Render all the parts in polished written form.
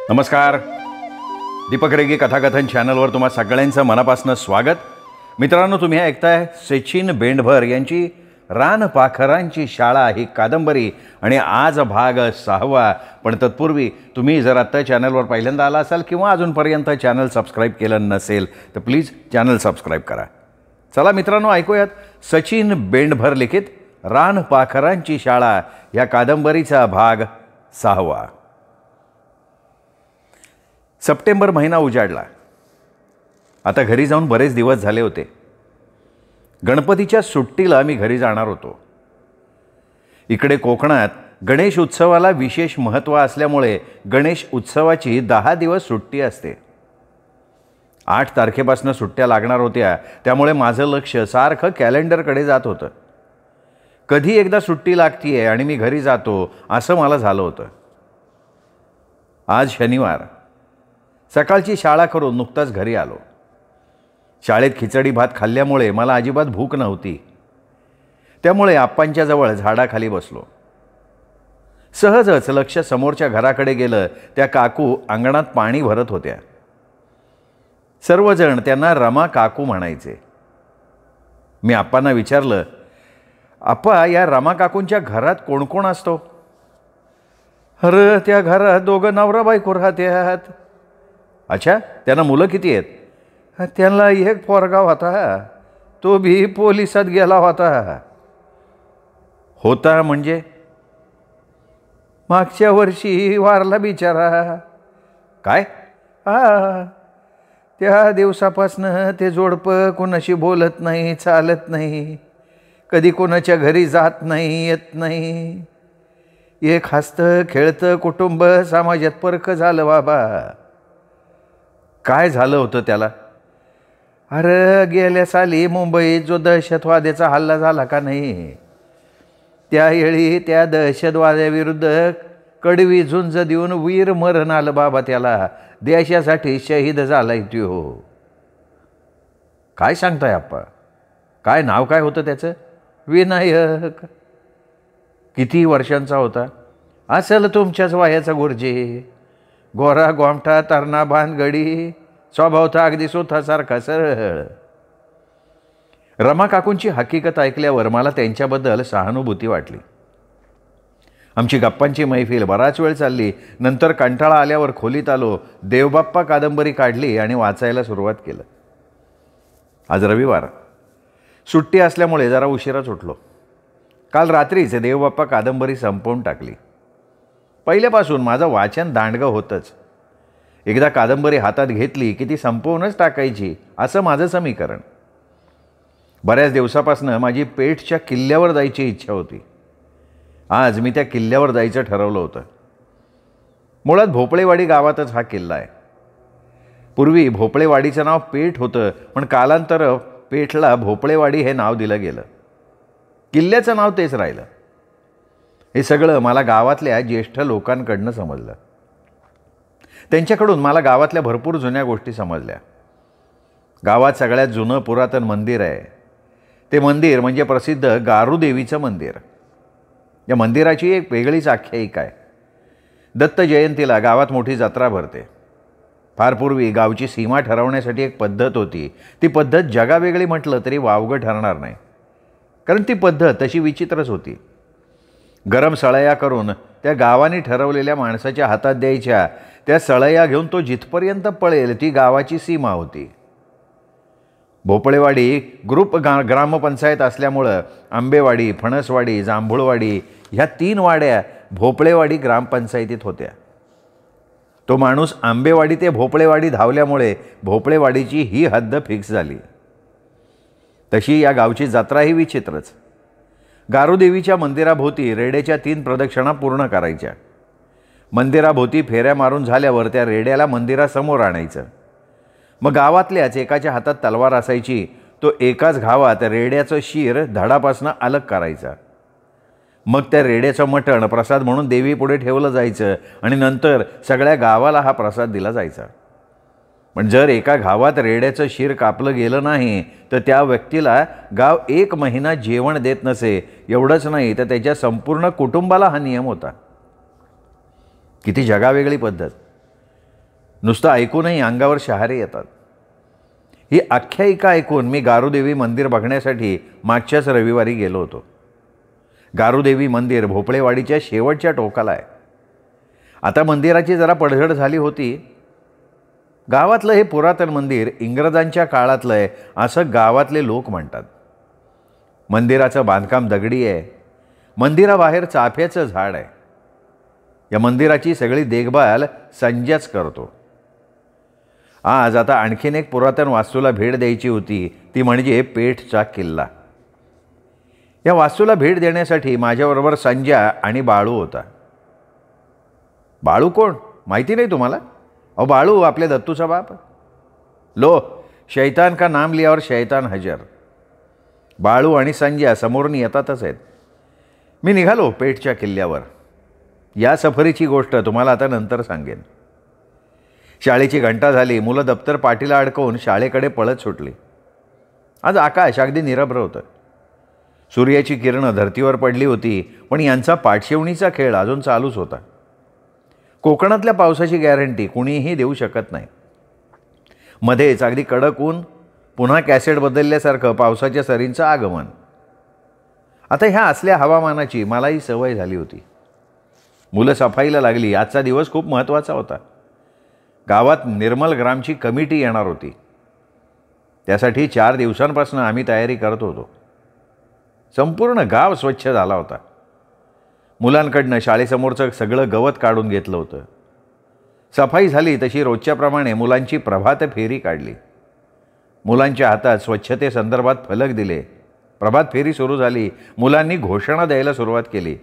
नमस्कार. दीपक रेगे कथाकथन चॅनलवर तुम्हा सगळ्यांचं मनापासून स्वागत. मित्रांनो, तुम्ही ऐकताय सचिन बेंडभर यांची रानपाखरांची शाळा ही कादंबरी आणि आज भाग 6. पण तत्पूर्वी तुम्ही जर आत्ता चॅनलवर पहिल्यांदा आला असाल किंवा अजूनपर्यंत चॅनल सबस्क्राईब केलं नसेल तर प्लीज चॅनल सबस्क्राईब करा. चला मित्रांनो, ऐकूयात सचिन बेंडभर लिखित रानपाखरांची शाळा या कादंबरीचा भाग 6. सप्टेंबर महिना उजाडला. आता घरी जाऊन बरेच दिवस झाले होते. गणपतीच्या सुट्टीला मी घरी जाणार होतो. इकडे कोकणात गणेश उत्सवाला विशेष महत्त्व असल्यामुळे गणेश उत्सवाची 10 दिवस सुट्टी असते. 8 तारखेपासून सुट्ट्या लागणार होत्या, त्यामुळे माझं लक्ष सारखं कॅलेंडरकडे जात होतं. कधी एकदा सुट्टी लागतीये आणि मी घरी जातो असं मला झालं होतं. आज शनिवार. सकाळची शाळा करून नुकताच घरी आलो. शाळेत खिचडी भात खाल्ल्यामुळे मला अजिबात भूक नव्हती. त्यामुळे आप्पांच्या जवळ झाडाखाली बसलो. सहजच लक्ष समोरच्या घराकडे गेलं. त्या काकू अंगणात पाणी भरत होत्या. सर्वजण त्यांना रमा काकू म्हणायचे. मी आप्पांना विचारलं, आप्पा, या रमा काकूंच्या घरात कोण कोण असतो? अरे, त्या घरात 2 नवरा बायको राहत्यात. अच्छा, त्यांना मुलं किती आहेत? त्यांना 1 पोरगा होता, तो भी पोलिसात गेला होता. होता म्हणजे? मागच्या वर्षी वारला बिचारा. काय? त्या दिवसापासनं ते जोडपं कोणाशी बोलत नाही, चालत नाही, कधी कोणाच्या घरी जात नाही, येत नाही. एक हसतं खेळतं कुटुंब समाजात परक झालं बाबा. काय झालं होतं त्याला? अरे, गेल्या साली मुंबईत जो दहशतवाद्याचा हल्ला झाला का नाही, त्यावेळी त्या दहशतवाद्याविरुद्ध कडवी झुंज देऊन वीर मरण आलं बाबा त्याला. देशासाठी शहीद झालाय तो. काय सांगताय आप्पा? काय नाव काय होतं त्याचं? विनायक. किती वर्षांचा होता? असेल तुमच्याच वयाचा गुरुजी. गोरा गोमठा, तरणा भानगडी, स्वभाव तर अगदी स्वतःसारखा सरळ. रमा काकूंची हकीकत ऐकल्यावर मला त्यांच्याबद्दल सहानुभूती वाटली. आमची गप्पांची मैफिल बराच वेळ चालली. नंतर कंटाळा आल्यावर खोलीत आलो. देवबाप्पा कादंबरी काढली आणि वाचायला सुरुवात केलं. आज रविवार. सुट्टी असल्यामुळे जरा उशिराच उठलो. काल रात्रीच देवबाप्पा कादंबरी संपवून टाकली. पहिल्यापासून माझं वाचन दांडगं होतंच. एकदा कादंबरी हातात घेतली की ती संपवूनच टाकायची, असं माझं समीकरण. बऱ्याच दिवसापासून माझी पेठच्या किल्ल्यावर जायची इच्छा होती. आज मी त्या किल्ल्यावर जायचं ठरवलं होतं. मुळात भोपळेवाडी गावातच हा किल्ला आहे. पूर्वी भोपळेवाडीचं नाव पेठ होतं, पण कालांतर पेठला भोपळेवाडी हे नाव दिलं गेलं. किल्ल्याचं नाव तेच राहिलं. हे सगळं मला गावातल्या ज्येष्ठ लोकांकडनं समजलं. त्यांच्याकडून मला गावातल्या भरपूर जुन्या गोष्टी समजल्या. गावात सगळ्यात जुनं पुरातन मंदिर आहे. ते मंदिर म्हणजे प्रसिद्ध गारुदेवीचं मंदिर. या मंदिराची एक वेगळीच आख्यायिका आहे. दत्त जयंतीला गावात मोठी जत्रा भरते. फार पूर्वी गावची सीमा ठरवण्यासाठी एक पद्धत होती. ती पद्धत जगावेगळी म्हटलं तरी वावगं ठरणार नाही, कारण ती पद्धत तशी विचित्रच होती. गरम सळया करून त्या गावाने ठरवलेल्या माणसाच्या हातात द्यायच्या. त्या सळया घेऊन तो जिथपर्यंत पळेल ती गावाची सीमा होती. भोपळेवाडी ग्रुप ग्रामपंचायत असल्यामुळं आंबेवाडी, फणसवाडी, जांभूळवाडी ह्या 3 वाड्या भोपळेवाडी ग्रामपंचायतीत होत्या. तो माणूस आंबेवाडी ते भोपळेवाडी धावल्यामुळे भोपळेवाडीची ही हद्द फिक्स झाली. तशी या गावची जत्राही विचित्रच. गारुदेवीच्या मंदिराभोवती रेड्याच्या 3 प्रदक्षिणा पूर्ण करायच्या. मंदिराभोवती फेऱ्या मारून झाल्यावर त्या रेड्याला मंदिरासमोर आणायचं. मग गावातल्याच एकाच्या हातात तलवार असायची. तो एकाच घावात रेड्याचं शीर धडापासून अलग करायचा. मग त्या रेड्याचं मटण प्रसाद म्हणून देवीपुढे ठेवलं जायचं आणि नंतर सगळ्या गावाला हा प्रसाद दिला जायचा. पण जर एका घावात रेड्याचं शीर कापलं गेलं नाही तर त्या व्यक्तीला गाव 1 महिना जेवण देत नसे. एवढंच नाही तर त्याच्या संपूर्ण कुटुंबाला हा नियम होता. किती जगावेगळी पद्धत. नुसतं ऐकूनही अंगावर शहारे येतात. ही आख्यायिका ऐकून मी गारुदेवी मंदिर बघण्यासाठी मागच्याच रविवारी गेलो होतो. गारुदेवी मंदिर भोपळेवाडीच्या शेवटच्या टोकाला आहे. आता मंदिराची जरा पडझड झाली होती. गावातलं हे पुरातन मंदिर इंग्रजांच्या काळातलं आहे असं गावातले लोक म्हणतात. मंदिराचं बांधकाम दगडी आहे. मंदिराबाहेर चाफ्याचं झाड आहे. या मंदिराची सगळी देखभाल संजयच करतो. आज आता आणखीन एक पुरातन वास्तूला भेट द्यायची होती, ती म्हणजे पेठचा किल्ला. या वास्तूला भेट देण्यासाठी माझ्याबरोबर संजय आणि बाळू होता. बाळू कोण माहिती नाही तुम्हाला? अहो, बाळू आपल्या दत्तूचा बाप. लो, शैतान का नाम लियावर शैतान हजर. बाळू आणि संजय समोरून येतातच आहेत. मी निघालो पेठच्या किल्ल्यावर. या सफरीची गोष्ट तुम्हाला आता नंतर सांगेन. शाळेची घंटा झाली. मुलं दप्तर पाठीला अडकवून शाळेकडे पळत सुटली. आज आकाश अगदी निरभ्र होतं. सूर्याची किरणं धर्तीवर पडली होती, पण यांचा पाठशिवणीचा खेळ अजून चालूच होता. कोकणातल्या पावसाची गॅरंटी कुणीही देऊ शकत नाही. मध्येच अगदी कडक ऊन, पुन्हा कॅसेट बदलल्यासारखं पावसाच्या सरींचं आगमन. आता ह्या असल्या हवामानाची मलाही सवय झाली होती. मुलं सफाईला लागली. आजचा दिवस खूप महत्त्वाचा होता. गावात निर्मल ग्रामची कमिटी येणार होती. त्यासाठी 4 दिवसांपासून आम्ही तयारी करत होतो. संपूर्ण गाव स्वच्छ झाला होता. मुलांकडनं शाळेसमोरचं सगळं गवत काढून घेतलं होतं. सफाई झाली तशी रोजच्याप्रमाणे मुलांची प्रभात फेरी काढली. मुलांच्या हातात स्वच्छतेसंदर्भात फलक दिले. प्रभात फेरी सुरू झाली. मुलांनी घोषणा द्यायला सुरुवात केली.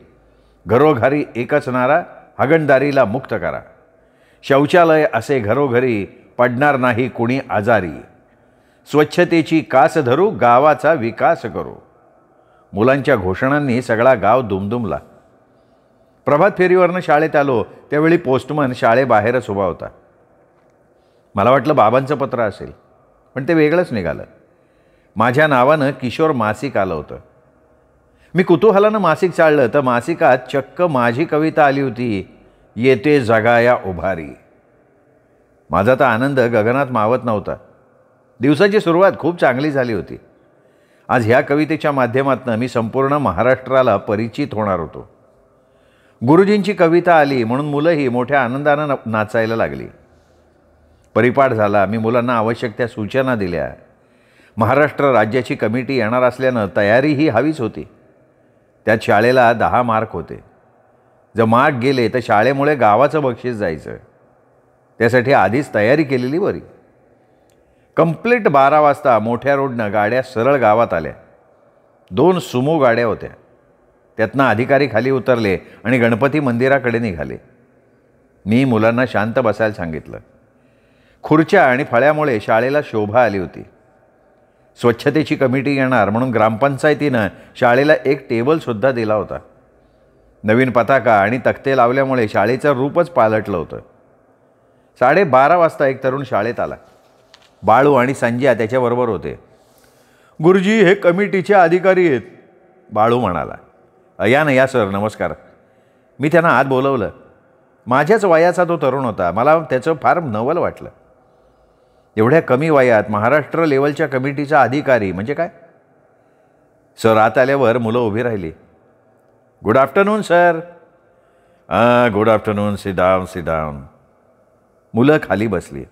घरोघरी एकच नारा, हागणदारीला मुक्त करा. शौचालय असे घरोघरी, पडणार नाही कुणी आजारी. स्वच्छतेची कास धरू, गावाचा विकास करू. मुलांच्या घोषणांनी सगळा गाव दुमदुमला. प्रभात फेरीवरनं शाळेत आलो त्यावेळी पोस्टमन शाळेबाहेरच उभा होता. मला वाटलं बाबांचं पत्र असेल, पण ते वेगळंच निघालं. माझ्या नावानं किशोर मासिक आलं होतं. मी कुतूहलानं मासिक चाळलं तर मासिकात चक्क माझी कविता आली होती, येते जगाया उभारी. माझा तर आनंद गगनात मावत नव्हता. दिवसाची सुरुवात खूप चांगली झाली होती. आज ह्या कवितेच्या माध्यमातून मी संपूर्ण महाराष्ट्राला परिचित होणार होतो. गुरुजींची कविता आली म्हणून मुलंही मोठ्या आनंदानं नाचायला लागली. परिपाठ झाला. मी मुलांना आवश्यक त्या सूचना दिल्या. महाराष्ट्र राज्याची कमिटी येणार असल्यानं तयारीही हवीच होती. त्यात शाळेला 10 मार्क होते. जर मार्क गेले तर शाळेमुळे गावाचं बक्षीस जायचं. त्यासाठी आधीच तयारी केलेली बरी. कंप्लीट 12 वाजता मोठ्या रोडनं गाड्या सरळ गावात आल्या. 2 सुमो गाड्या होत्या. त्यातनं अधिकारी खाली उतरले आणि गणपती मंदिराकडे निघाले. मी मुलांना शांत बसायला सांगितलं. खुर्च्या आणि फळ्यामुळे शाळेला शोभा आली होती. स्वच्छतेची कमिटी येणार म्हणून ग्रामपंचायतीनं शाळेला एक टेबलसुद्धा दिला होता. नवीन पताका आणि तख्ते लावल्यामुळे शाळेचं रूपच पालटलं होतं. 12:30 वाजता एक तरुण शाळेत आला. बाळू आणि संजय त्याच्याबरोबर होते. गुरुजी, हे कमिटीचे अधिकारी आहेत, बाळू म्हणाला. या ना, या सर, नमस्कार. मी त्यांना आत बोलवलं. माझ्याच वयाचा तो तरुण होता. मला त्याचं फार नवल वाटलं. एवढ्या कमी वयात महाराष्ट्र लेवलच्या कमिटीचा अधिकारी म्हणजे काय? सर आत आल्यावर मुलं उभी राहिली. Good afternoon sir. Good afternoon. Sit down. मुलं खाली बसली.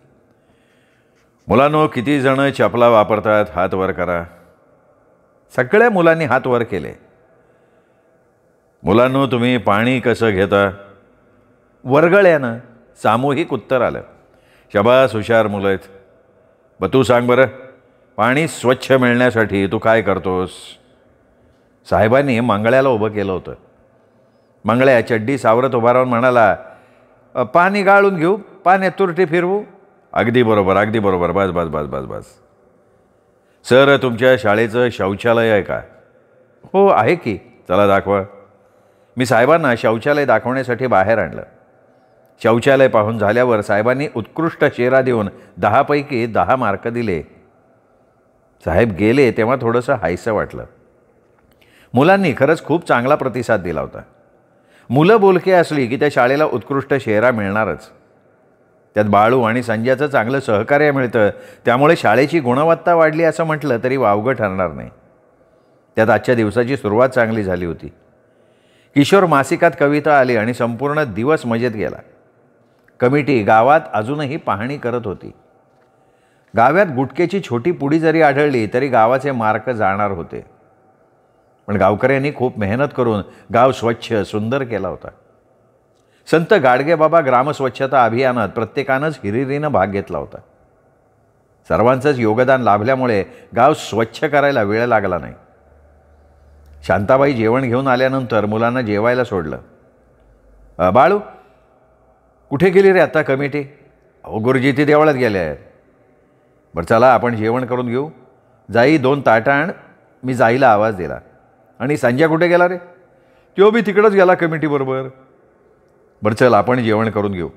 मुलांनो, किती जण चपला वापरतात? हात वर करा. सगळ्या मुलांनी हात वर केले. मुलांनो, तुम्ही पाणी कसं घेता? वर्गळ्यानं सामूहिक उत्तर आलं. शाबास, हुशार मुलं आहेत. तू सांग बरं, पाणी स्वच्छ मिळण्यासाठी तू काय करतोस? साहेबांनी मंगळ्याला उभं केलं होतं. मंगळ्या चड्डी सावरत उभा राहून म्हणाला, पाणी गाळून घेऊ, पाण्यात तुरटी फिरवू. अगदी बरोबर, अगदी बरोबर. बस बस बस बस बस. सर, तुमच्या शाळेचं शौचालय आहे का? हो आहे की. चला दाखवा. मी साहेबांना शौचालय दाखवण्यासाठी बाहेर आणलं. शौचालय पाहून झाल्यावर साहेबांनी उत्कृष्ट शेरा देऊन 10 पैकी 10 मार्क दिले. साहेब गेले तेव्हा थोडंसं हायसं वाटलं. मुलांनी खरंच खूप चांगला प्रतिसाद दिला होता. मुलं बोलकी असली की त्या शाळेला उत्कृष्ट शेरा मिळणारच. त्यात बाळू आणि संजयचं चांगलं सहकार्य मिळतं, त्यामुळे शाळेची गुणवत्ता वाढली असं म्हटलं तरी वावगं ठरणार नाही. त्यात आजच्या दिवसाची सुरुवात चांगली झाली होती. किशोर मासिकात कविता आली आणि संपूर्ण दिवस मजेत गेला. कमिटी गावात अजूनही पाहणी करत होती. गावात गुटख्याची छोटी पुडी जरी आढळली तरी गावाचे मार्क जाणार होते. पण गावकऱ्यांनी खूप मेहनत करून गाव स्वच्छ सुंदर केला होता. संत गाडगेबाबा ग्रामस्वच्छता अभियानात प्रत्येकानंच हिरिरीनं भाग घेतला होता. सर्वांचंच योगदान लाभल्यामुळे गाव स्वच्छ करायला वेळ लागला नाही. शांताबाई जेवण घेऊन आल्यानंतर मुलांना जेवायला सोडलं. बाळू, कुठे गेली रे आता कमिटी? अहो गुरुजी ती देवळात गेले आहेत. बरं चला आपण जेवण करून घेऊ. जाई 2 ताटं आण. मी जाईला आवाज दिला. आणि संजय कुठे गेला रे? तो बी तिकडंच गेला कमिटीबरोबर. बरं चल आपण जेवण करून घेऊ.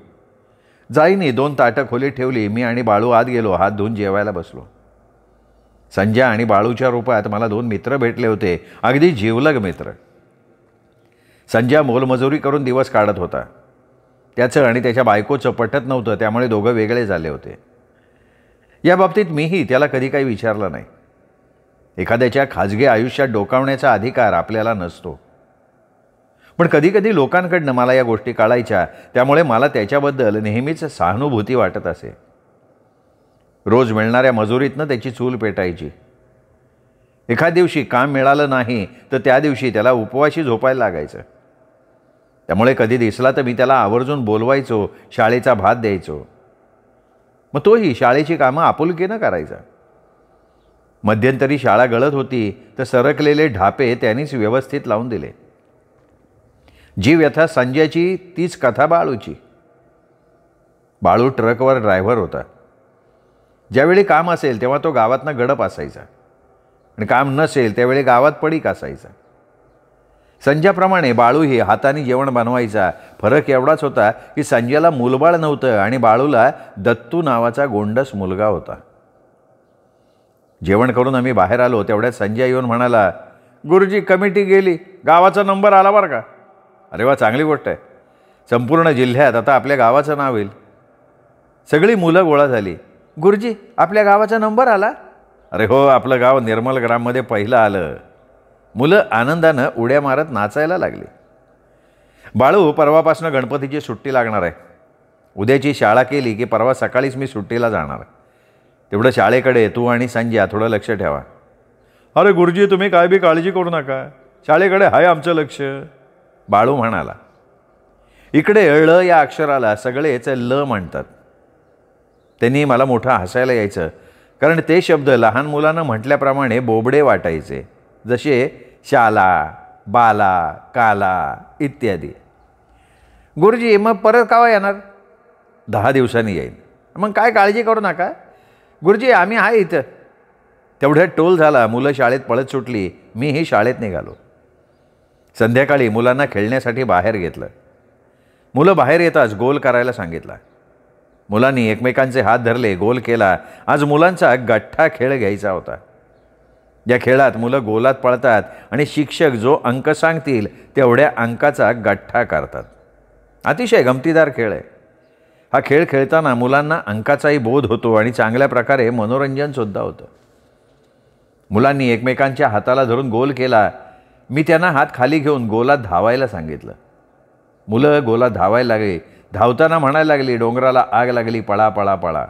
जाईनी 2 ताटं खोलीत ठेवली. मी आणि बाळू आत गेलो. हात धुवून जेवायला बसलो. संजय आणि बाळूच्या रूपात मला 2 मित्र भेटले होते, अगदी जिवलग मित्र. संजय मोलमजुरी करून दिवस काढत होता. त्याचं आणि त्याच्या बायकोचं पटत नव्हतं, त्यामुळे दोघं वेगळे झाले होते. या बाबतीत मीही त्याला कधी काही विचारलं नाही. एखाद्याच्या खाजगी आयुष्यात डोकावण्याचा अधिकार आपल्याला नसतो. पण कधीकधी लोकांकडनं मला या गोष्टी कळायच्या, त्यामुळे मला त्याच्याबद्दल नेहमीच सहानुभूती वाटत असे. रोज मिळणाऱ्या मजुरीतनं त्याची चूल पेटायची. एखाद दिवशी काम मिळालं नाही तर त्या दिवशी त्याला उपवाशी झोपायला लागायचं. त्यामुळे कधी दिसला तर मी त्याला आवर्जून बोलवायचो, शाळेचा भात द्यायचो. मग तोही शाळेची कामं आपुलकीनं करायचा. मध्यंतरी शाळा गळत होती तर सरकलेले ढापे त्यांनीच व्यवस्थित लावून दिले. जी व्यथा संजयची तीच कथा बाळूची. बाळू ट्रकवर ड्रायव्हर होता. ज्यावेळी काम असेल तेव्हा तो गावातनं गडप असायचा आणि काम नसेल त्यावेळी गावात पडीक असायचा. संजयप्रमाणे बाळूही हाताने जेवण बनवायचा. फरक एवढाच होता की संजयला मूलबाळ नव्हतं आणि बाळूला दत्तू नावाचा गोंडस मुलगा होता. जेवण करून आम्ही बाहेर आलो तेवढ्यात संजय येऊन म्हणाला, गुरुजी कमिटी गेली, गावाचा नंबर आला बरं का. अरे वा, चांगली गोष्ट आहे. संपूर्ण जिल्ह्यात आता आपल्या गावाचं नाव येईल. सगळी मुलं गोळा झाली. गुरुजी आपल्या गावाचा नंबर आला? अरे हो, आपलं गाव निर्मल ग्राममध्ये पहिलं आलं. मुलं आनंदानं उड्या मारत नाचायला लागली. बाळू, परवापासून गणपतीची सुट्टी लागणार आहे. उद्याची शाळा केली की परवा सकाळीच मी सुट्टीला जाणार. तेवढं शाळेकडे तू आणि संजय थोडं लक्ष ठेवा. अरे गुरुजी तुम्ही काय बी काळजी करू नका, शाळेकडे आहे आमचं लक्ष, बाळू म्हणाला. इकडे ळ या अक्षराला सगळेच ल म्हणतात. त्यांनी मला मोठं हसायला यायचं, कारण ते शब्द लहान मुलांना म्हटल्याप्रमाणे बोबडे वाटायचे, जसे शाला, बाला, काला इत्यादी. गुरुजी मग परत केव्हा येणार? 10 दिवसांनी येईन. मग काय काळजी करू नका गुरुजी, आम्ही आहे इथं. तेवढ्यात टोल झाला. मुलं शाळेत पळत सुटली. मीही शाळेत निघालो. संध्याकाळी मुलांना खेळण्यासाठी बाहेर घेतलं. मुलं बाहेर येताच गोल करायला सांगितला. मुलांनी एकमेकांचे हात धरले, गोल केला. आज मुलांचा गठ्ठा खेळ घ्यायचा होता. या खेळात मुलं गोलात पळतात आणि शिक्षक जो अंक सांगतील तेवढ्या अंकाचा गठ्ठा करतात. अतिशय गमतीदार खेळ आहे. हा खेळ खेळताना मुलांना अंकाचाही बोध होतो आणि चांगल्या प्रकारे मनोरंजनसुद्धा होतं. मुलांनी एकमेकांच्या हाताला धरून गोल केला. मी त्यांना हात खाली घेऊन गोलात धावायला सांगितलं. मुलं गोलात धावायला लागली. धावताना म्हणायला लागली, डोंगराला आग लागली, पळा पळा पळा.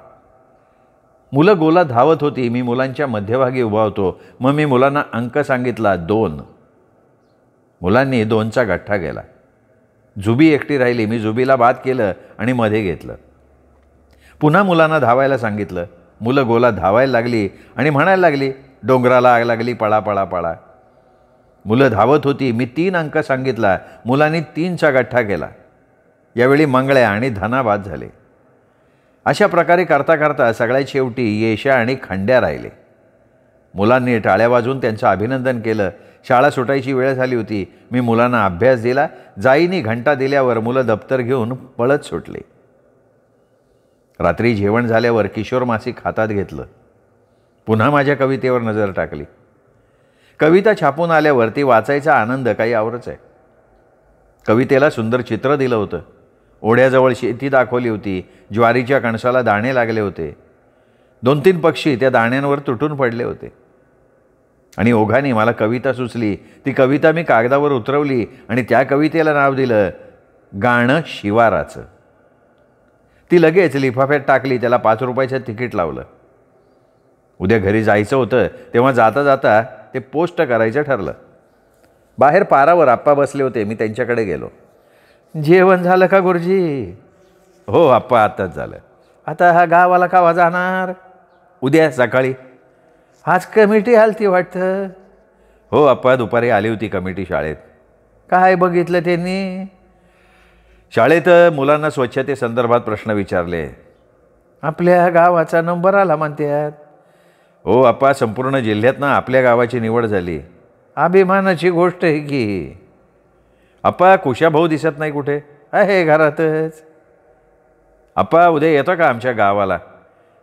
मुलं गोलात धावत होती. मी मुलांच्या मध्यभागी उभा होतो. मग मी मुलांना अंक सांगितला 2. मुलांनी 2चा गठ्ठा गेला. जुबी एकटी राहिली. मी जुबीला बाद केलं आणि मध्ये घेतलं. पुन्हा मुलांना धावायला सांगितलं. मुलं गोलात धावायला लागली आणि म्हणायला लागली, डोंगराला आग लागली, पळा पळा पळा. मुलं धावत होती. मी 3 अंक सांगितला. मुलांनी 3चा गठ्ठा केला. यावेळी मंगळ्या आणि धना बाद झाले. अशा प्रकारे करता करता सगळ्यात शेवटी येशा आणि खंड्या राहिले. मुलांनी टाळ्या वाजवून त्यांचं अभिनंदन केलं. शाळा सुटायची वेळ झाली होती. मी मुलांना अभ्यास दिला. जाईनी घंटा दिल्यावर मुलं दप्तर घेऊन पळत सुटले. रात्री जेवण झाल्यावर किशोर मासिक हातात घेतलं. पुन्हा माझ्या कवितेवर नजर टाकली. कविता छापून आल्यावर ती वाचायचा आनंद काही आवरच आहे. कवितेला सुंदर चित्र दिलं होतं. ओढ्याजवळ शेती दाखवली होती. ज्वारीच्या कणसाला दाणे लागले होते. 2-3 पक्षी त्या दाण्यांवर तुटून पडले होते. आणि ओघाने मला कविता सुचली. ती कविता मी कागदावर उतरवली आणि त्या कवितेला नाव दिलं गाणं शिवाराचं. ती लगेच लिफाफ्यात टाकली. त्याला 5 रुपयाचं तिकीट लावलं. उद्या घरी जायचं होतं तेव्हा जाता जाता ते पोस्ट करायचं ठरलं. बाहेर पारावर आप्पा बसले होते. मी त्यांच्याकडे गेलो. जेवण झालं का गुरुजी? हो आप्पा, आताच झालं. आता हा गावाला कावा जाणार? उद्या सकाळी. आज कमिटी आलती वाटतं. हो आप्पा, दुपारी आली होती कमिटी शाळेत. काय बघितलं त्यांनी? शाळेत मुलांना स्वच्छतेसंदर्भात प्रश्न विचारले. आपल्या गावाचा नंबर आला म्हणतात. हो आप्पा, संपूर्ण जिल्ह्यातनं आपल्या गावाची निवड झाली. अभिमानाची गोष्ट आहे की. आप्पा, कुशाभाऊ दिसत नाही कुठे? आहे घरातच. आप्पा, उद्या येतो का आमच्या गावाला?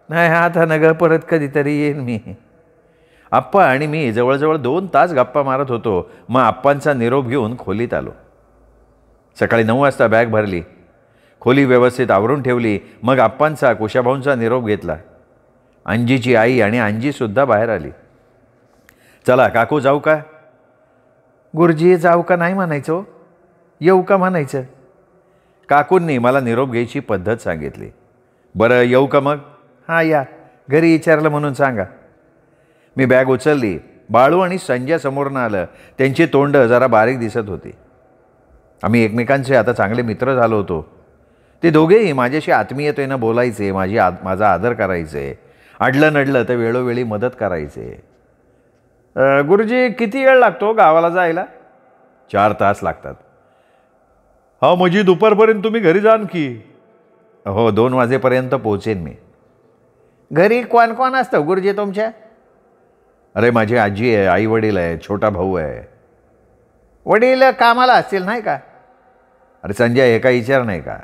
नाही, आता नग, परत कधीतरी येईन मी. आप्पा आणि मी जवळजवळ 2 तास गप्पा मारत होतो. मग आप्पांचा निरोप घेऊन खोलीत आलो. सकाळी 9 वाजता बॅग भरली. खोली व्यवस्थित आवरून ठेवली. मग आप्पांचा, कुशाभाऊंचा निरोप घेतला. अंजीची आई आणि अंजीसुद्धा बाहेर आली. चला काकू, जाऊ का? गुरुजी, जाऊ का नाही म्हणायचो, येऊ का म्हणायचं. काकूंनी मला निरोप घ्यायची पद्धत सांगितली. बरं, येऊ का मग? हां या, घरी विचारलं म्हणून सांगा. मी बॅग उचलली. बाळू आणि संजय समोरनं आलं. त्यांची तोंड जरा बारीक दिसत होती. आम्ही एकमेकांचे आता चांगले मित्र झालो होतो. ते दोघेही माझ्याशी आत्मीयतेनं बोलायचे, माझा आदर करायचे. अडलं नडलं तर वेळोवेळी मदत करायचे. गुरुजी, किती वेळ लागतो गावाला जायला? 4 तास लागतात. हा, म्हणजे दुपारपर्यंत तुम्ही घरी जाण की? हो, 2 वाजेपर्यंत पोहोचेन मी. घरी कोण कोण असतं गुरुजी तुमच्या? अरे, माझी आजी आहे, आई वडील आहे, छोटा भाऊ आहे. वडील कामाला असतील नाही का? अरे संजय, हे काही विचार नाही का?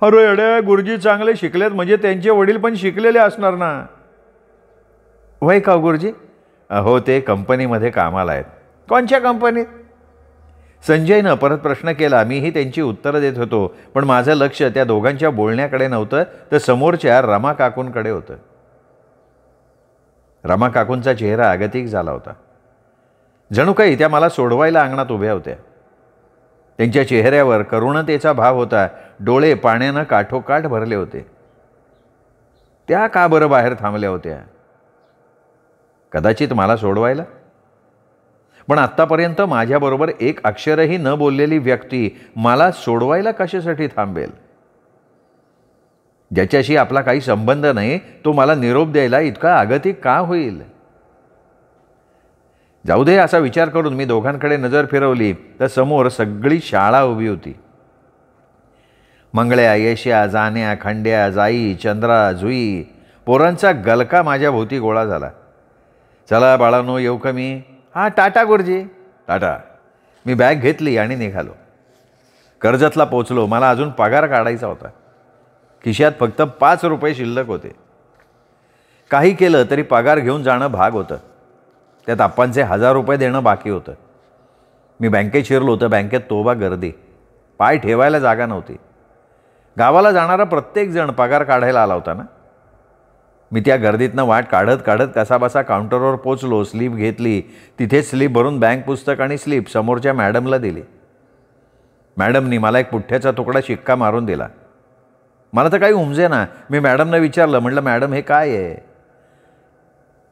अरे अडे, गुरुजी चांगले शिकलेत म्हणजे त्यांचे वडील पण शिकलेले असणार ना. वय का गुरुजी? हो, ते कंपनीमध्ये कामाला आहेत. कोणत्या कंपनीत? संजयनं परत प्रश्न केला. मीही त्यांची उत्तरं देत होतो. पण माझं लक्ष त्या दोघांच्या बोलण्याकडे नव्हतं, तर समोरच्या रमा काकूंकडे होतं. रमा काकूंचा चेहरा आगतिक झाला होता. जणू काही त्या मला सोडवायला अंगणात उभ्या होत्या. त्यांच्या चेहऱ्यावर करुणतेचा भाव होता. डोळे पाण्यानं काठोकाठ भरले होते. त्या का बरं बाहेर थांबल्या होत्या? कदाचित मला सोडवायला. पण आत्तापर्यंत माझ्याबरोबर एक अक्षरही न बोललेली व्यक्ती मला सोडवायला कशासाठी थांबेल? ज्याच्याशी आपला काही संबंध नाही तो मला निरोप द्यायला इतका आगतिक का होईल? जाऊ दे असा विचार करून मी दोघांकडे नजर फिरवली तर समोर सगळी शाळा उभी होती. मंगळ्या, येश्या, जाण्या, खंड्या, जाई, चंद्रा, जुई, पोरांचा गलका माझ्या भोवती गोळा झाला. चला बाळांनो, येऊ का मी? हां, टाटा गुरुजी. टाटा. मी बॅग घेतली आणि निघालो. कर्जतला पोचलो. मला अजून पगार काढायचा होता. खिशात फक्त 5 रुपये शिल्लक होते. काही केलं तरी पगार घेऊन जाणं भाग होतं. त्यात आप्पांचे 1000 रुपये देणं बाकी होतं. मी बँकेत शिरलो होतं. बँकेत तोबा गर्दी. पाय ठेवायला जागा नव्हती. गावाला जाणारा प्रत्येकजण पगार काढायला आला होता ना. मी त्या गर्दीतनं वाट काढत काढत कसाबसा काउंटरवर पोचलो. स्लीप घेतली. तिथेच स्लीप भरून बँक पुस्तक आणि स्लीप समोरच्या मॅडमला दिली. मॅडमनी मला एक पुठ्ठ्याचा तुकडा शिक्का मारून दिला. मला तर काही उमजे ना. मी मॅडमनं विचारलं. म्हटलं, मॅडम हे काय आहे?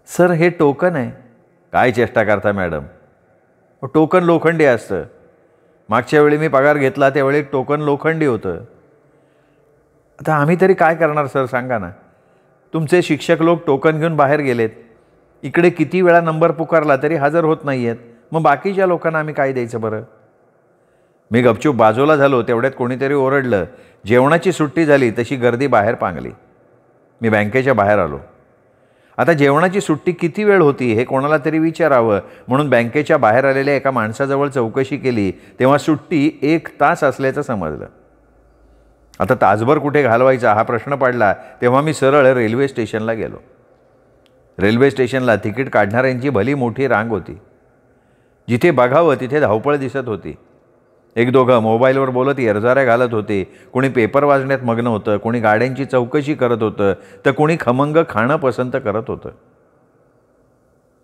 सर, हे टोकन आहे. काय चेष्टा करता मॅडम? टोकन लोखंडी असतं. मागच्या वेळी मी पगार घेतला त्यावेळी टोकन लोखंडी होतं. आता आम्ही तरी काय करणार सर, सांगा ना. तुमचे शिक्षक लोक टोकन घेऊन बाहेर गेलेत. इकडे किती वेळा नंबर पुकारला तरी हजर होत नाही आहेत. मग बाकीच्या लोकांना आम्ही काय द्यायचं बरं? मी गपचूप बाजूला झालो. तेवढ्यात कोणीतरी ओरडलं. जेवणाची सुट्टी झाली तशी गर्दी बाहेर पांगली. मी बँकेच्या बाहेर आलो. आता जेवणाची सुट्टी किती वेळ होती हे कोणाला तरी विचारावं म्हणून बँकेच्या बाहेर आलेल्या एका माणसाजवळ चौकशी केली. तेव्हा सुट्टी 1 तास असल्याचं समजलं. आता तासभर कुठे घालवायचा हा प्रश्न पडला. तेव्हा मी सरळ रेल्वे स्टेशनला गेलो. रेल्वे स्टेशनला तिकीट काढणाऱ्यांची भली मोठी रांग होती. जिथे बघावं तिथे धावपळ दिसत होती. एक दोघं मोबाईलवर बोलत येरझाऱ्या घालत होते. कोणी पेपर वाचण्यात मग्न होतं, कोणी गाड्यांची चौकशी करत होतं, तर कोणी खमंग खाणं पसंत करत होतं.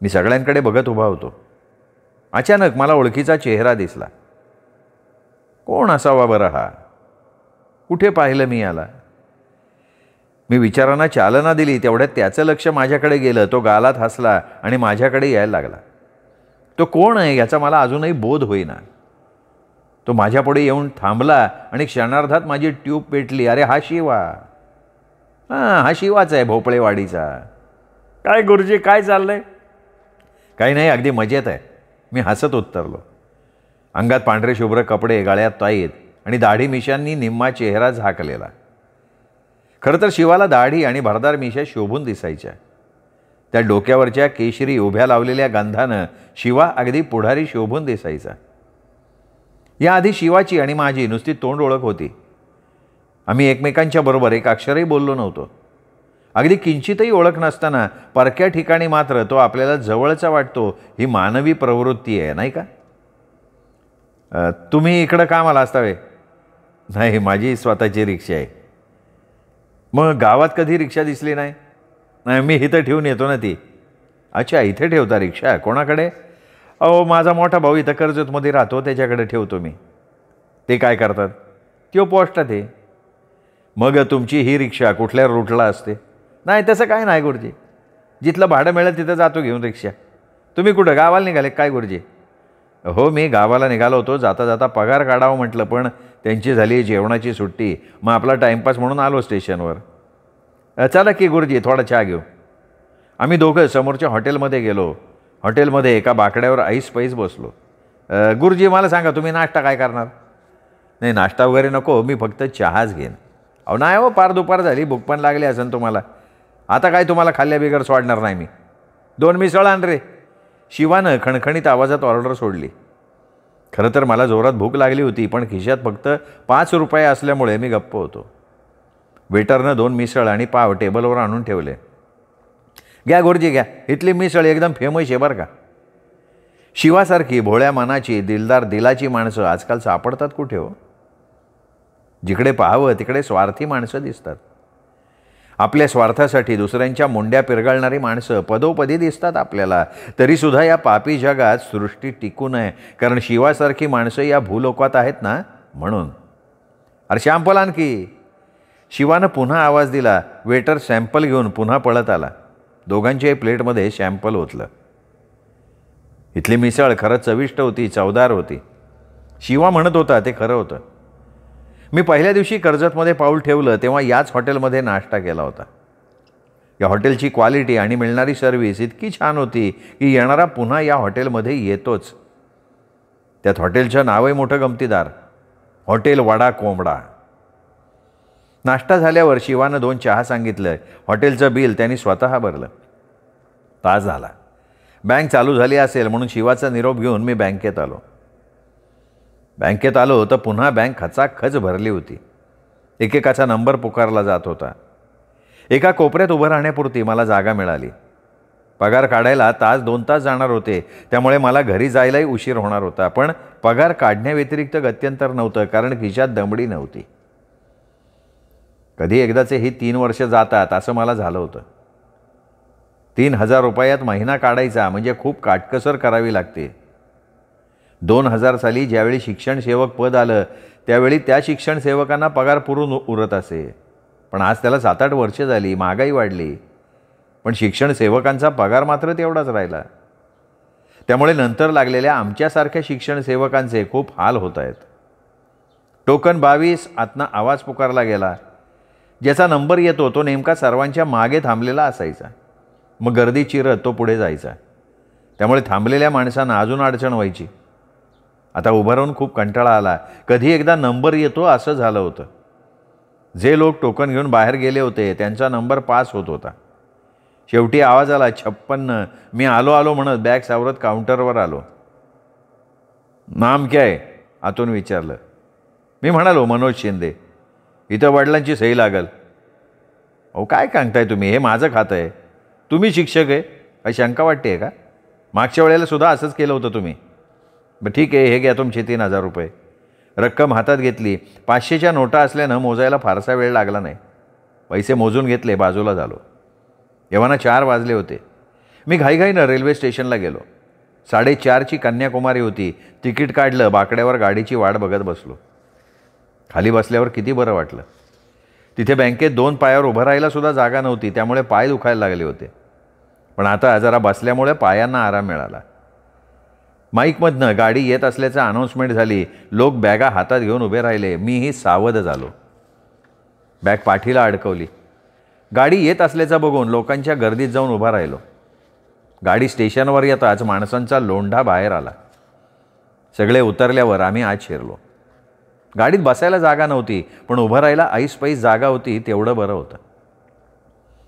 मी सगळ्यांकडे बघत उभा होतो. अचानक मला ओळखीचा चेहरा दिसला. कोण असावा बरं हा? कुठे पाहिलं मी याला? मी विचारांना चालना दिली. तेवढ्यात त्याचं लक्ष माझ्याकडे गेलं. तो गालात हसला आणि माझ्याकडे यायला लागला. तो कोण आहे याचा मला अजूनही बोध होईना. तो माझ्यापुढे येऊन थांबला आणि क्षणार्धात माझी ट्यूब पेटली. अरे हा शिवा. हा शिवाच आहे, भोपळेवाडीचा. काय गुरुजी, काय चाललंय? काही नाही, अगदी मजेत आहे, मी हसत उत्तरलो. अंगात पांढरे शुभ्र कपडे, गळ्यात ताईत आणि दाढी मिशांनी निम्मा चेहरा झाकलेला. खरं तर शिवाला दाढी आणि भरदार मिशा शोभून दिसायच्या. त्या डोक्यावरच्या केशरी उभ्या लावलेल्या गंधानं शिवा अगदी पुढारी शोभून दिसायचा. याआधी शिवाची आणि माझी नुसती तोंड ओळख होती. आम्ही एकमेकांच्या बरोबर एक अक्षरही बोललो नव्हतो. अगदी किंचितही ओळख नसताना परक्या ठिकाणी मात्र तो आपल्याला जवळचा वाटतो, ही मानवी प्रवृत्ती आहे, नाही का? तुम्ही इकडं कामाला असतावे? नाही, माझी स्वतःची रिक्षा आहे. मग गावात कधी रिक्षा दिसली नाही? नाही, मी इथं ठेवून येतो ना ती. अच्छा, इथे ठेवता रिक्षा? कोणाकडे? अहो, माझा मोठा भाऊ इथं कर्जतमध्ये राहतो, त्याच्याकडे ठेवतो मी. ते काय करतात? तो पोस्टात आहे. मग तुमची ही रिक्षा कुठल्या रूटला असते? नाही, तसं काय नाही गुरुजी, जिथलं भाडं मिळेल तिथं जातो घेऊन रिक्षा. तुम्ही कुठं गावाला निघाले काय गुरुजी? हो, मी गावाला निघालो होतो. जाता जाता पगार काढावं म्हटलं, पण त्यांची झाली जेवणाची सुट्टी. मग आपला टाईमपास म्हणून आलो स्टेशनवर. चला की गुरुजी, थोडा चहा घेऊ. आम्ही दोघं समोरच्या हॉटेलमध्ये गेलो. हॉटेलमध्ये एका बाकड्यावर ऐस पैस बसलो. गुरुजी, मला सांगा, तुम्ही नाश्ता काय करणार? नाही, नाश्ता वगैरे नको, मी फक्त चहाच घेईन. अहो नाही हो, पार दुपार झाली, भूक पण लागली असेल तुम्हाला. आता काय तुम्हाला खाल्ल्या बिगर सोडणार नाही मी. 2 मिसळ आण रे. शिवानं खणखणीत आवाजात ऑर्डर सोडली. खरं तर मला जोरात भूक लागली होती, पण खिशात फक्त 5 रुपये असल्यामुळे मी गप्प होतो. वेटरनं 2 मिसळ आणि पाव टेबलवर आणून ठेवले. घ्या गुरुजी घ्या, इथली मिसळ एकदम फेमस आहे बरं का. शिवासारखी भोळ्या मनाची, दिलदार दिलाची माणसं आजकाल सापडतात कुठे हो? जिकडे पाहावं तिकडे स्वार्थी माणसं दिसतात. आपल्या स्वार्थासाठी दुसऱ्यांच्या मुंड्या पिरगाळणारी माणसं पदोपदी दिसतात आपल्याला. तरीसुद्धा या पापी जगात सृष्टी टिकू नये, कारण शिवासारखी माणसं या भूलोकात आहेत ना, म्हणून. अरे शॅम्पल आणखी. शिवानं पुन्हा आवाज दिला. वेटर सॅम्पल घेऊन पुन्हा पळत आला. दोघांच्याही प्लेटमध्ये शॅम्पल ओतलं. इथली मिसळ खरंच चविष्ट होती, चवदार होती. शिवा म्हणत होता ते खरं होतं. मी पहिल्या दिवशी कर्जतमध्ये पाऊल ठेवलं तेव्हा याच हॉटेलमध्ये नाश्ता केला होता. या हॉटेलची क्वालिटी आणि मिळणारी सर्व्हिस इतकी छान होती की येणारा पुन्हा या हॉटेलमध्ये येतोच. त्यात हॉटेलचं नावही मोठं गमतीदार, हॉटेल वडा कोंबडा. नाश्ता झाल्यावर शिवानं 2 चहा सांगितलं. हॉटेलचं बिल त्यांनी स्वतः भरलं. तास झाला. बँक चालू झाली असेल म्हणून शिवाचा निरोप घेऊन मी बँकेत आलो. बँकेत आलो तर पुन्हा बँक खचाखच भरली होती. एकेकाचा नंबर पुकारला जात होता. एका कोपऱ्यात उभं राहण्यापुरती मला जागा मिळाली. पगार काढायला 1-2 तास जाणार होते, त्यामुळे मला घरी जायलाही उशीर होणार होता. पण पगार काढण्याव्यतिरिक्त गत्यंतर नव्हतं, कारण खिशात दमडी नव्हती. कधी एकदाचे ही 3 वर्ष जातात असं मला झालं होतं. 3,000 रुपयात महिना काढायचा म्हणजे खूप काटकसर करावी लागते. 2000 साली ज्यावेळी शिक्षण सेवक पद आलं त्यावेळी त्या शिक्षण सेवकांना पगार पुरून उरत असे. पण आज त्याला 7-8 वर्ष झाली, महागाई वाढली, पण शिक्षण सेवकांचा पगार मात्र तेवढाच राहिला. त्यामुळे नंतर लागलेल्या आमच्यासारख्या शिक्षण सेवकांचे खूप हाल होत आहेत. टोकन 22 आतनं आवाज पुकारला गेला. ज्याचा नंबर येतो तो नेमका सर्वांच्या मागे थांबलेला असायचा. मग गर्दी चिरत तो पुढे जायचा. त्यामुळे थांबलेल्या माणसांना अजून अडचण व्हायची. आता उभं राहून खूप कंटाळा आला. कधी एकदा नंबर येतो असं झालं होतं. जे लोक टोकन घेऊन बाहेर गेले होते त्यांचा नंबर पास होत होता. शेवटी आवाज आला 56. मी आलो म्हणत बॅग सावरत काउंटरवर आलो. नाम क्या आहे? आतून विचारलं. मी म्हणालो मनोज शिंदे. इथं वडिलांची सही लागल. अहो काय सांगताय तुम्ही, हे माझं खातं आहे. तुम्ही शिक्षक आहे, काही शंका वाटते आहे का? मागच्या वेळेला सुद्धा असंच केलं होतं तुम्ही. बरं ठीक आहे, हे घ्या तुमचे 3,000 रुपये. रक्कम हातात घेतली. 500च्या नोटा असल्यानं मोजायला फारसा वेळ लागला नाही. पैसे मोजून घेतले, बाजूला झालो. एव्हाना 4 वाजले होते. मी घाईघाईनं रेल्वे स्टेशनला गेलो. 4:30ची कन्याकुमारी होती. तिकीट काढलं, बाकड्यावर गाडीची वाट बघत बसलो. खाली बसल्यावर किती बरं वाटलं. तिथे बँकेत 2 पायावर उभं राहायला सुद्धा जागा नव्हती, त्यामुळे पाय दुखायला लागले होते. पण आता जरा बसल्यामुळे पायांना आराम मिळाला. माईकमधनं गाडी येत असल्याचं अनाऊन्समेंट झाली. लोक बॅगा हातात घेऊन उभे राहिले. मीही सावध झालो. बॅग पाठीला अडकवली. गाडी येत असल्याचं बघून लोकांच्या गर्दीत जाऊन उभा राहिलो. गाडी स्टेशनवर येताच माणसांचा लोंढा बाहेर आला. सगळे उतरल्यावर आम्ही आत शिरलो. गाडीत बसायला जागा नव्हती, पण उभं राहायला ऐसपैस जागा होती, तेवढं बरं होतं.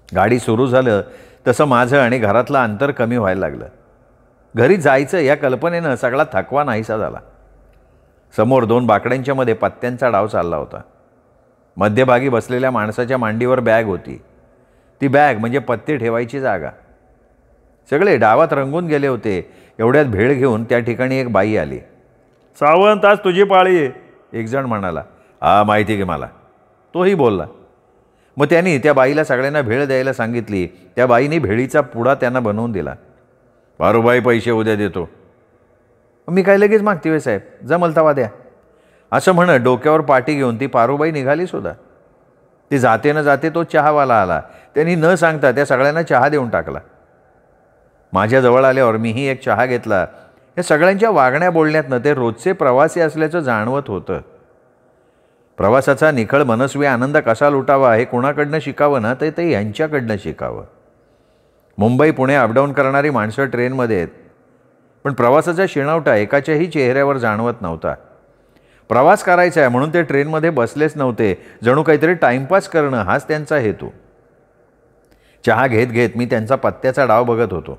गाडी सुरू झालं तसं माझं आणि घरातलं अंतर कमी व्हायला लागलं. घरी जायचं या कल्पनेनं सगळा थकवा नाहीसा झाला. समोर 2 बाकड्यांच्या मध्ये पत्त्यांचा डाव चालला होता. मध्यभागी बसलेल्या माणसाच्या मांडीवर बॅग होती. ती बॅग म्हणजे पत्ते ठेवायची जागा. सगळे डावात रंगून गेले होते. एवढ्यात भेळ घेऊन त्या ठिकाणी एक बाई आली. सावंत, आज तुझी पाळी आहे, एक जण म्हणाला. हा, माहिती की मला, तोही बोलला. मग त्यांनी त्या बाईला सगळ्यांना भेळ द्यायला सांगितली. त्या बाईने भेळीचा पुडा त्यांना बनवून दिला. पारूबाई, पैसे उद्या देतो. मी काय लगेच मागते वे साहेब, जमल तवा द्या, असं म्हणत डोक्यावर पाटी घेऊन ती पारूबाई निघाली सुद्धा. ती जाते न जाते तो चहावाला आला. त्यांनी न सांगता त्या सगळ्यांना चहा देऊन टाकला. माझ्याजवळ आल्यावर मीही एक चहा घेतला. या सगळ्यांच्या वागण्या बोलण्यातनं ते रोजचे प्रवासी असल्याचं जाणवत होतं. प्रवासाचा निखळ मनस्वी आनंद कसा लुटावा हे कोणाकडनं शिकावं ना, तर ते यांच्याकडनं शिकावं. मुंबई पुणे अपडाऊन करणारी माणसं ट्रेनमध्ये आहेत, पण प्रवासाचा शिणावटा एकाच्याही चेहऱ्यावर जाणवत नव्हता. प्रवास करायचा आहे म्हणून ते ट्रेनमध्ये बसलेच नव्हते. जणू काहीतरी टाईमपास करणं हाच त्यांचा हेतू. चहा घेत घेत मी त्यांचा पत्त्याचा डाव बघत होतो.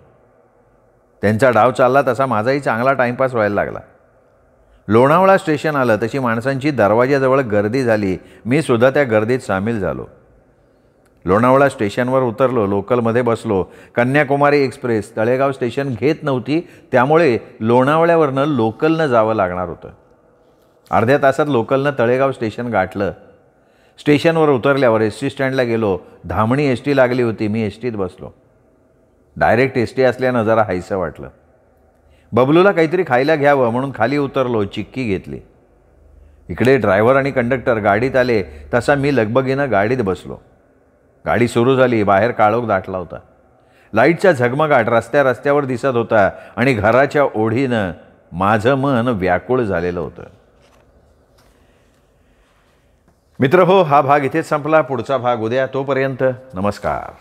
त्यांचा डाव चालला तसा माझाही चांगला टाईमपास व्हायला लागला. लोणावळा स्टेशन आलं तशी माणसांची दरवाजाजवळ गर्दी झाली. मी सुद्धा त्या गर्दीत सामील झालो. लोणावळा स्टेशनवर उतरलो, लोकलमध्ये बसलो. कन्याकुमारी एक्सप्रेस तळेगाव स्टेशन घेत नव्हती, त्यामुळे लोणावळ्यावरनं लोकलनं जावं लागणार होतं. अर्ध्या तासात लोकलनं तळेगाव स्टेशन गाठलं. स्टेशनवर उतरल्यावर एस टी स्टँडला गेलो. धामणी एस टी लागली होती. मी एस टीत बसलो. डायरेक्ट एस टी असल्यानं जरा हायसं वाटलं. बबलूला काहीतरी खायला घ्यावं म्हणून खाली उतरलो. चिक्की घेतली. इकडे ड्रायव्हर आणि कंडक्टर गाडीत आले तसा मी लगबगीनं गाडीत बसलो. गाडी सुरू झाली. बाहेर काळोख दाटला होता. लाईटचा झगमगाट रस्त्यावर दिसत होता आणि घराच्या ओढीनं माझं मन व्याकुळ झालेलं होतं. मित्र हो, हा भाग इथेच संपला. पुढचा भाग उद्या. तोपर्यंत नमस्कार.